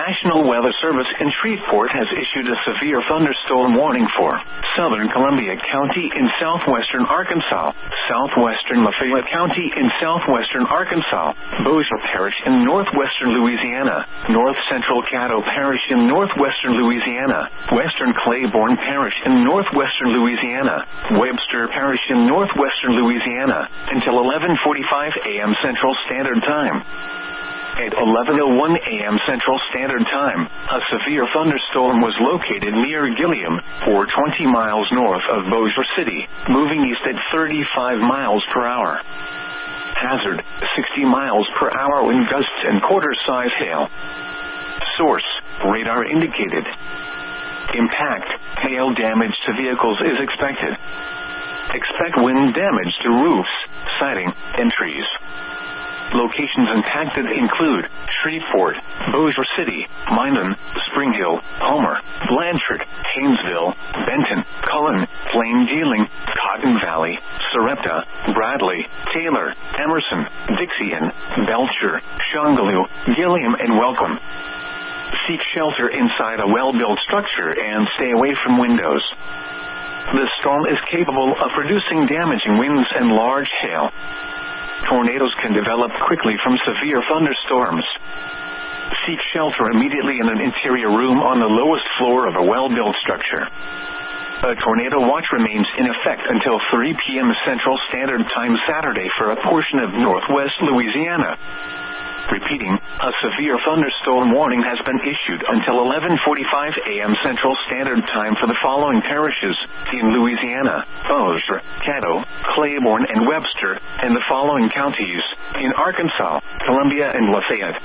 National Weather Service in Shreveport has issued a severe thunderstorm warning for southern Columbia County in southwestern Arkansas, southwestern Lafayette County in southwestern Arkansas, Bossier Parish in northwestern Louisiana, north central Caddo Parish in northwestern Louisiana, western Claiborne Parish in northwestern Louisiana, Webster Parish in northwestern Louisiana, until 11:45 a.m. Central Standard Time. At 11:01 a.m. Central Standard Time, a severe thunderstorm was located near Gilliam, or 20 miles north of Bossier City, moving east at 35 miles per hour. Hazard, 60 miles per hour wind gusts and quarter-size hail. Source, radar indicated. Impact, hail damage to vehicles is expected. Expect wind damage to roofs, siding, and trees. Locations impacted include Shreveport, Bossier City, Minden, Spring Hill, Homer, Blanchard, Haynesville, Benton, Cullen, Plain Dealing, Cotton Valley, Sarepta, Bradley, Taylor, Emerson, Dixie, Belcher, Shongaloo, Gilliam, and Welcome. Seek shelter inside a well-built structure and stay away from windows. The storm is capable of producing damaging winds and large hail. Tornadoes can develop quickly from severe thunderstorms. Seek shelter immediately in an interior room on the lowest floor of a well-built structure. A tornado watch remains in effect until 3 p.m. Central Standard Time Saturday for a portion of northwest Louisiana. Repeating, a severe thunderstorm warning has been issued until 11:45 a.m. Central Standard Time for the following parishes in Louisiana: Bossier, Caddo, Claiborne, and Webster, and the following counties in Arkansas, Columbia, and Lafayette.